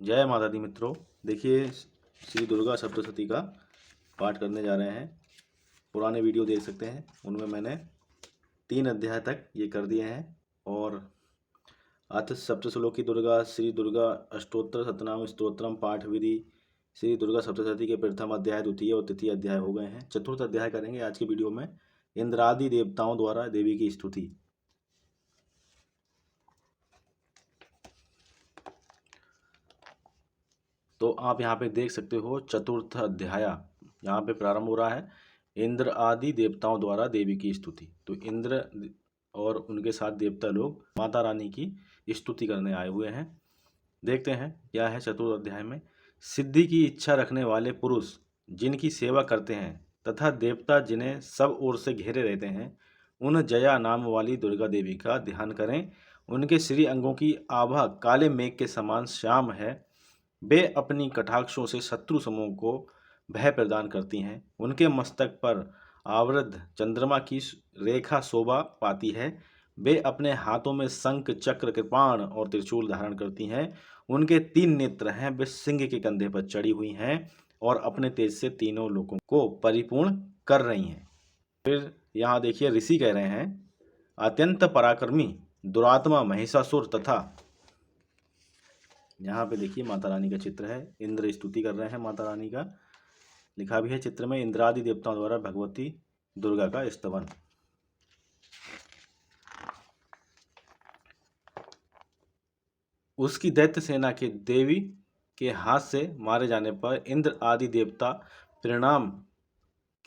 जय माता दी मित्रों। देखिए, श्री दुर्गा सप्तशती का पाठ करने जा रहे हैं। पुराने वीडियो देख सकते हैं, उनमें मैंने 3 अध्याय तक ये कर दिए हैं। और अथ सप्तश्लोकी दुर्गा श्री दुर्गा अष्टोत्तर शतनाम स्तोत्रम पाठ विधि श्री दुर्गा सप्तशती के प्रथम अध्याय, द्वितीय और तृतीय अध्याय हो गए हैं। चतुर्थ अध्याय करेंगे आज की वीडियो में। इंद्रादि देवताओं द्वारा देवी की स्तुति। तो आप यहाँ पे देख सकते हो, चतुर्थ अध्याय यहाँ पे प्रारंभ हो रहा है। इंद्र आदि देवताओं द्वारा देवी की स्तुति। तो इंद्र और उनके साथ देवता लोग माता रानी की स्तुति करने आए हुए हैं। देखते हैं क्या है चतुर्थ अध्याय में। सिद्धि की इच्छा रखने वाले पुरुष जिनकी सेवा करते हैं तथा देवता जिन्हें सब ओर से घेरे रहते हैं, उन जया नाम वाली दुर्गा देवी का ध्यान करें। उनके श्री अंगों की आभा काले मेघ के समान श्याम है। वे अपनी कटाक्षों से शत्रु समूह को भय प्रदान करती हैं। उनके मस्तक पर आवृत चंद्रमा की रेखा शोभा पाती है। वे अपने हाथों में शंख, चक्र, कृपाण और त्रिशूल धारण करती हैं। उनके 3 नेत्र हैं। वे सिंह के कंधे पर चढ़ी हुई हैं और अपने तेज से तीनों लोगों को परिपूर्ण कर रही हैं। फिर यहाँ देखिए, ऋषि कह रहे हैं, अत्यंत पराक्रमी दुरात्मा महिषासुर तथा यहाँ पे देखिए माता रानी का चित्र है। इंद्र स्तुति कर रहे हैं माता रानी का। लिखा भी है चित्र में, इंद्रादि देवताओं द्वारा भगवती दुर्गा का स्तवन। उसकी दैत्य सेना के देवी के हाथ से मारे जाने पर इंद्र आदि देवता परिणाम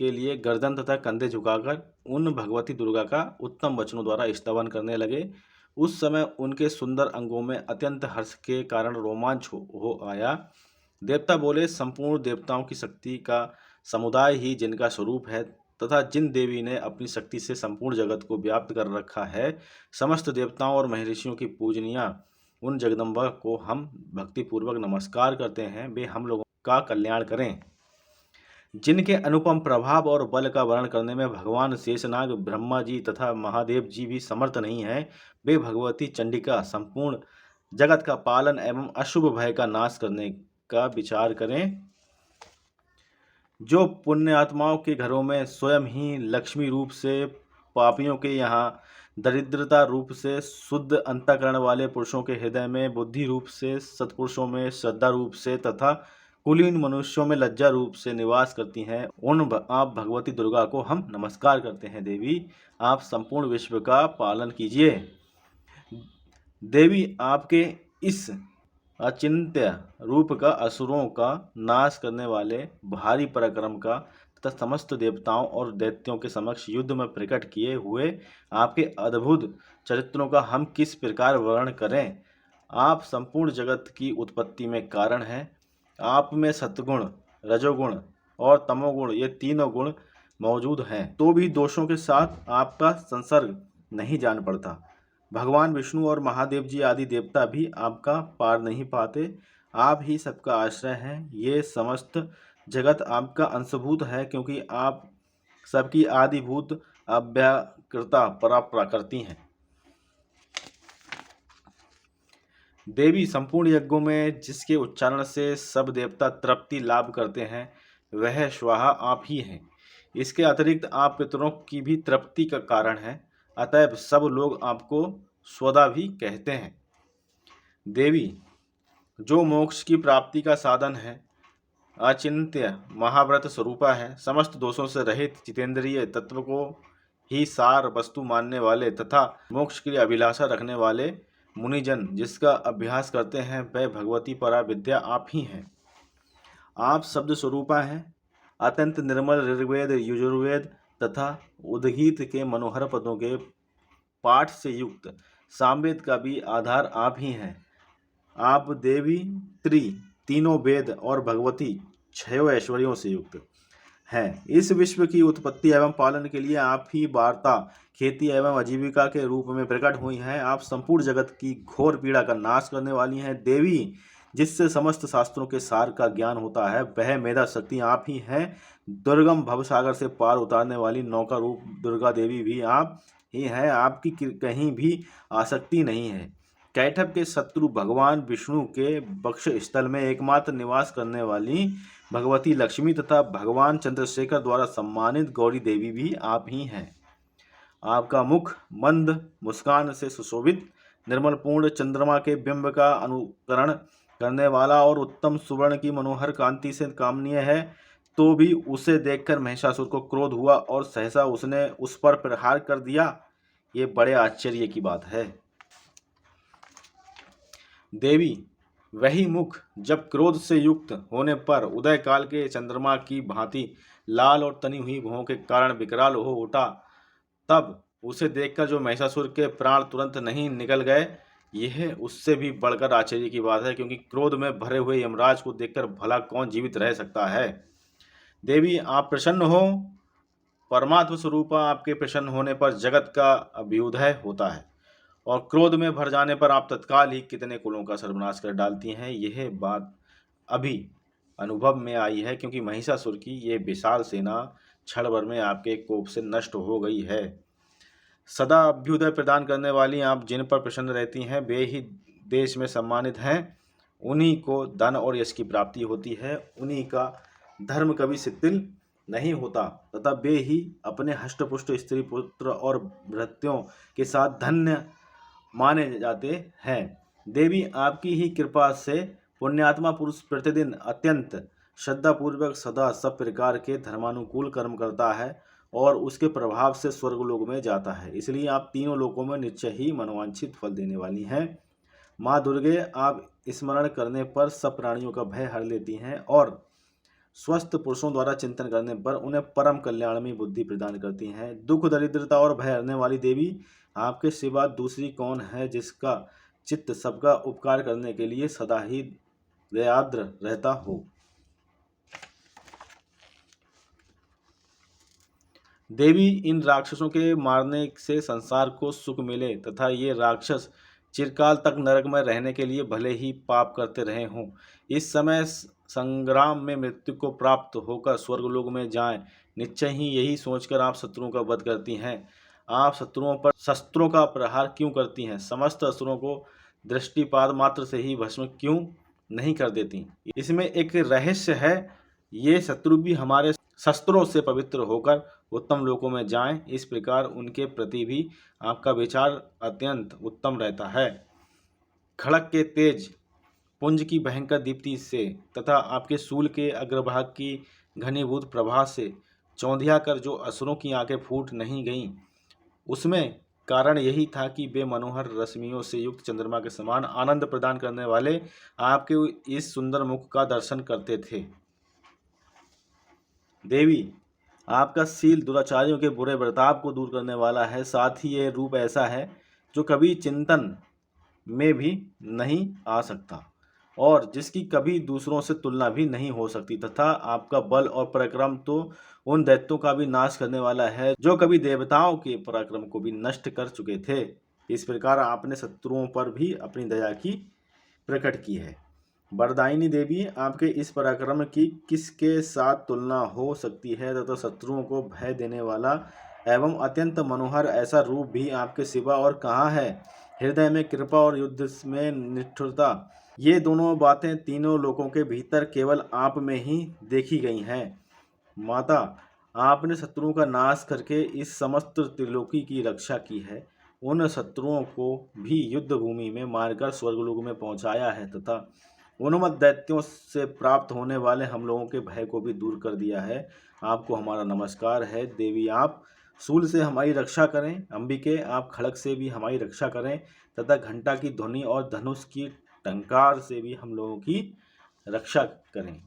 के लिए गर्दन तथा कंधे झुकाकर उन भगवती दुर्गा का उत्तम वचनों द्वारा स्तवन करने लगे। उस समय उनके सुंदर अंगों में अत्यंत हर्ष के कारण रोमांच हो आया। देवता बोले, संपूर्ण देवताओं की शक्ति का समुदाय ही जिनका स्वरूप है तथा जिन देवी ने अपनी शक्ति से संपूर्ण जगत को व्याप्त कर रखा है, समस्त देवताओं और महर्षियों की पूजनिया उन जगदम्बा को हम भक्तिपूर्वक नमस्कार करते हैं। वे हम लोगों का कल्याण करें। जिनके अनुपम प्रभाव और बल का वर्णन करने में भगवान शेषनाग, ब्रह्मा जी तथा महादेव जी भी समर्थ नहीं हैं, वे भगवती चंडिका संपूर्ण जगत का पालन एवं अशुभ भय का नाश करने का विचार करें। जो पुण्य आत्माओं के घरों में स्वयं ही लक्ष्मी रूप से, पापियों के यहाँ दरिद्रता रूप से, शुद्ध अंतःकरण वाले पुरुषों के हृदय में बुद्धि रूप से, सत्पुरुषों में श्रद्धा रूप से तथा कुलीन मनुष्यों में लज्जा रूप से निवास करती हैं, उन आप भगवती दुर्गा को हम नमस्कार करते हैं। देवी, आप संपूर्ण विश्व का पालन कीजिए। देवी, आपके इस अचिंत्य रूप का असुरों का नाश करने वाले भारी पराक्रम का तथा समस्त देवताओं और दैत्यों के समक्ष युद्ध में प्रकट किए हुए आपके अद्भुत चरित्रों का हम किस प्रकार वर्णन करें। आप संपूर्ण जगत की उत्पत्ति में कारण हैं। आप में सत्गुण, रजोगुण और तमोगुण, ये तीनों गुण मौजूद हैं, तो भी दोषों के साथ आपका संसर्ग नहीं जान पड़ता। भगवान विष्णु और महादेव जी आदि देवता भी आपका पार नहीं पाते। आप ही सबका आश्रय हैं। ये समस्त जगत आपका अंशभूत है, क्योंकि आप सबकी आदिभूत अव्याकृता पराप्रकृति हैं। देवी, संपूर्ण यज्ञों में जिसके उच्चारण से सब देवता तृप्ति लाभ करते हैं, वह स्वाहा आप ही हैं। इसके अतिरिक्त आप पितरों की भी तृप्ति का कारण हैं। अतएव सब लोग आपको स्वदा भी कहते हैं। देवी, जो मोक्ष की प्राप्ति का साधन है, अचिंत्य महाव्रत स्वरूपा है, समस्त दोषों से रहित जितेंद्रिय तत्व को ही सार वस्तु मानने वाले तथा मोक्ष की अभिलाषा रखने वाले मुनिजन जिसका अभ्यास करते हैं, वह भगवती परा विद्या आप ही हैं। आप शब्द स्वरूपा हैं। अत्यंत निर्मल ऋग्वेद, यजुर्वेद तथा उद्गीत के मनोहर पदों के पाठ से युक्त सामवेद का भी आधार आप ही हैं। आप देवी त्रि, तीनों वेद और भगवती 6 ऐश्वर्यों से युक्त हैं। इस विश्व की उत्पत्ति एवं पालन के लिए आप ही वार्ता, खेती एवं आजीविका के रूप में प्रकट हुई हैं। आप संपूर्ण जगत की घोर पीड़ा का नाश करने वाली हैं। देवी, जिससे समस्त शास्त्रों के सार का ज्ञान होता है, वह मेधा शक्ति आप ही हैं। दुर्गम भवसागर से पार उतारने वाली नौका रूप दुर्गा देवी भी आप ही हैं। आपकी कहीं भी आसक्ति नहीं है। कैटभ के शत्रु भगवान विष्णु के वक्ष स्थल में एकमात्र निवास करने वाली भगवती लक्ष्मी तथा भगवान चंद्रशेखर द्वारा सम्मानित गौरी देवी भी आप ही हैं। आपका मुख मंद मुस्कान से सुशोभित, निर्मल पूर्ण चंद्रमा के बिंब का अनुकरण करने वाला और उत्तम सुवर्ण की मनोहर कांति से कामनीय है, तो भी उसे देखकर महिषासुर को क्रोध हुआ और सहसा उसने उस पर प्रहार कर दिया। ये बड़े आश्चर्य की बात है। देवी, वही मुख जब क्रोध से युक्त होने पर उदय काल के चंद्रमा की भांति लाल और तनी हुई भुवों के कारण विकराल हो उठा, तब उसे देखकर जो महिषासुर के प्राण तुरंत नहीं निकल गए, यह उससे भी बढ़कर आश्चर्य की बात है, क्योंकि क्रोध में भरे हुए यमराज को देखकर भला कौन जीवित रह सकता है। देवी, आप प्रसन्न हो। परमात्म स्वरूपा आपके प्रसन्न होने पर जगत का अभ्युदय होता है और क्रोध में भर जाने पर आप तत्काल ही कितने कुलों का सर्वनाश कर डालती हैं। यह बात अभी अनुभव में आई है, क्योंकि महिषासुर की ये विशाल सेना क्षण भर में आपके कोप से नष्ट हो गई है। सदा अभ्युदय प्रदान करने वाली आप जिन पर प्रसन्न रहती हैं, वे ही देश में सम्मानित हैं। उन्हीं को धन और यश की प्राप्ति होती है, उन्हीं का धर्म कभी शिथिल नहीं होता तथा वे ही अपने हष्टपुष्ट स्त्री पुत्र और भृत्यों के साथ धन्य माने जाते हैं। देवी, आपकी ही कृपा से पुण्यात्मा पुरुष प्रतिदिन अत्यंत श्रद्धापूर्वक सदा सब प्रकार के धर्मानुकूल कर्म करता है और उसके प्रभाव से स्वर्गलोक में जाता है। इसलिए आप तीनों लोकों में निश्चय ही मनोवांछित फल देने वाली हैं। माँ दुर्गे, आप स्मरण करने पर सब प्राणियों का भय हर लेती हैं और स्वस्थ पुरुषों द्वारा चिंतन करने पर उन्हें परम कल्याणमयी बुद्धि प्रदान करती हैं। दुख दरिद्रता और भय हरने वाली देवी, आपके सिवा दूसरी कौन है जिसका चित्त सबका उपकार करने के लिए सदा ही दयाद्र रहता हो। देवी, इन राक्षसों के मारने से संसार को सुख मिले तथा ये राक्षस चिरकाल तक नरक में रहने के लिए भले ही पाप करते रहे हों, इस समय संग्राम में मृत्यु को प्राप्त होकर स्वर्गलोक में जाएं, निश्चय ही यही सोचकर आप शत्रुओं का वध करती हैं। आप शत्रुओं पर शस्त्रों का प्रहार क्यों करती हैं? समस्त असुरों को दृष्टिपात मात्र से ही भस्म क्यों नहीं कर देती? इसमें एक रहस्य है। ये शत्रु भी हमारे शस्त्रों से पवित्र होकर उत्तम लोकों में जाएं, इस प्रकार उनके प्रति भी आपका विचार अत्यंत उत्तम रहता है। खड़ग के तेज पुंज की भयंकर दीप्ति से तथा आपके शूल के अग्रभाग की घनीभूत प्रभा से चौंधिया कर जो असुरों की आंखें फूट नहीं गईं, उसमें कारण यही था कि वे मनोहर रश्मियों से युक्त चंद्रमा के समान आनंद प्रदान करने वाले आपके इस सुंदर मुख का दर्शन करते थे। देवी, आपका शील दुराचारियों के बुरे बर्ताव को दूर करने वाला है। साथ ही यह रूप ऐसा है जो कभी चिंतन में भी नहीं आ सकता और जिसकी कभी दूसरों से तुलना भी नहीं हो सकती, तथा आपका बल और पराक्रम तो उन दैत्यों का भी नाश करने वाला है जो कभी देवताओं के पराक्रम को भी नष्ट कर चुके थे। इस प्रकार आपने शत्रुओं पर भी अपनी दया की प्रकट की है। वरदायिनी देवी, आपके इस पराक्रम की किसके साथ तुलना हो सकती है तथा शत्रुओं को भय देने वाला एवं अत्यंत मनोहर ऐसा रूप भी आपके सिवा और कहाँ है? हृदय में कृपा और युद्ध में निष्ठुरता, ये दोनों बातें तीनों लोकों के भीतर केवल आप में ही देखी गई हैं। माता, आपने शत्रुओं का नाश करके इस समस्त त्रिलोकी की रक्षा की है, उन शत्रुओं को भी युद्ध भूमि में मारकर स्वर्गलोक में पहुंचाया है तथा उन्मत्त दैत्यों से प्राप्त होने वाले हम लोगों के भय को भी दूर कर दिया है। आपको हमारा नमस्कार है। देवी, आप शूल से हमारी रक्षा करें। अंबिके, आप खड़ग से भी हमारी रक्षा करें तथा घंटा की ध्वनि और धनुष की टंकार से भी हम लोगों की रक्षा करें।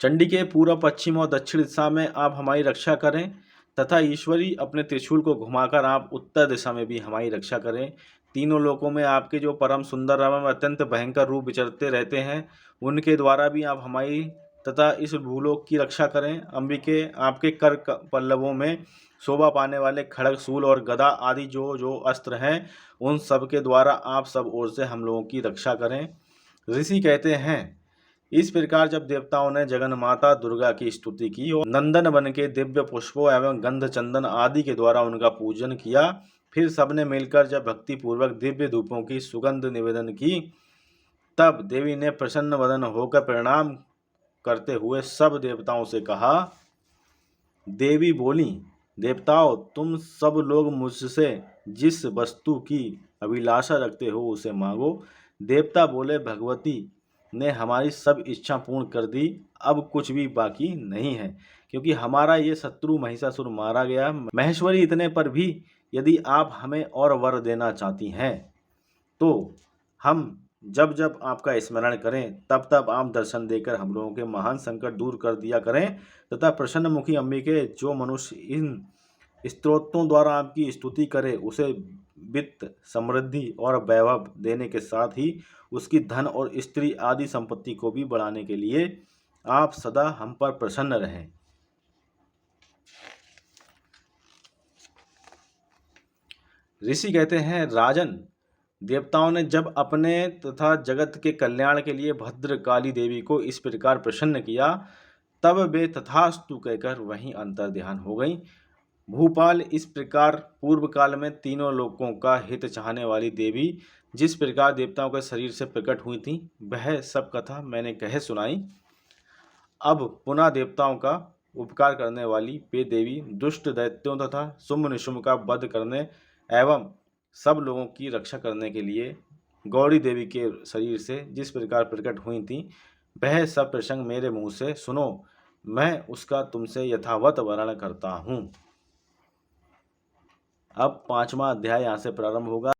चंडी के पूर्व, पश्चिम और दक्षिण दिशा में आप हमारी रक्षा करें तथा ईश्वरी अपने त्रिशूल को घुमाकर आप उत्तर दिशा में भी हमारी रक्षा करें। तीनों लोकों में आपके जो परम सुंदर एवं अत्यंत भयंकर रूप विचरते रहते हैं, उनके द्वारा भी आप हमारी तथा इस भूलोक की रक्षा करें। अंबिके, आपके कर पल्लवों में शोभा पाने वाले खड़ग, शूल और गदा आदि जो जो अस्त्र हैं, उन सब के द्वारा आप सब ओर से हम लोगों की रक्षा करें। ऋषि कहते हैं, इस प्रकार जब देवताओं ने जगन माता दुर्गा की स्तुति की और नंदन बन के दिव्य पुष्पों एवं गंध चंदन आदि के द्वारा उनका पूजन किया, फिर सबने मिलकर जब भक्ति पूर्वक दिव्य धूपों की सुगंध निवेदन की, तब देवी ने प्रसन्न वदन होकर प्रणाम करते हुए सब देवताओं से कहा। देवी बोली, देवताओं, तुम सब लोग मुझसे जिस वस्तु की अभिलाषा रखते हो उसे मांगो। देवता बोले, भगवती ने हमारी सब इच्छा पूर्ण कर दी, अब कुछ भी बाकी नहीं है, क्योंकि हमारा ये शत्रु महिषासुर मारा गया। महेश्वरी, इतने पर भी यदि आप हमें और वर देना चाहती हैं तो हम जब जब आपका स्मरण करें तब तब आप दर्शन देकर हम लोगों के महान संकट दूर कर दिया करें, तथा प्रसन्न मुखी अंबिके, जो मनुष्य इन स्तोत्रों द्वारा आपकी स्तुति करे उसे वित्त, समृद्धि और वैभव देने के साथ ही उसकी धन और स्त्री आदि संपत्ति को भी बढ़ाने के लिए आप सदा हम पर प्रसन्न रहें। ऋषि कहते हैं, राजन, देवताओं ने जब अपने तथा जगत के कल्याण के लिए भद्रकाली देवी को इस प्रकार प्रसन्न किया, तब वे तथास्तु कहकर वहीं अंतर्ध्यान हो गई। भूपाल, इस प्रकार पूर्व काल में तीनों लोकों का हित चाहने वाली देवी जिस प्रकार देवताओं के शरीर से प्रकट हुई थी, वह सब कथा मैंने कहे सुनाई। अब पुनः देवताओं का उपकार करने वाली वे देवी दुष्ट दैत्यों तथा शुंभ निशुंभ का वध करने एवं सब लोगों की रक्षा करने के लिए गौरी देवी के शरीर से जिस प्रकार प्रकट हुई थी, वह सब प्रसंग मेरे मुंह से सुनो, मैं उसका तुमसे यथावत वर्णन करता हूँ। अब 5वां अध्याय यहाँ से प्रारंभ होगा।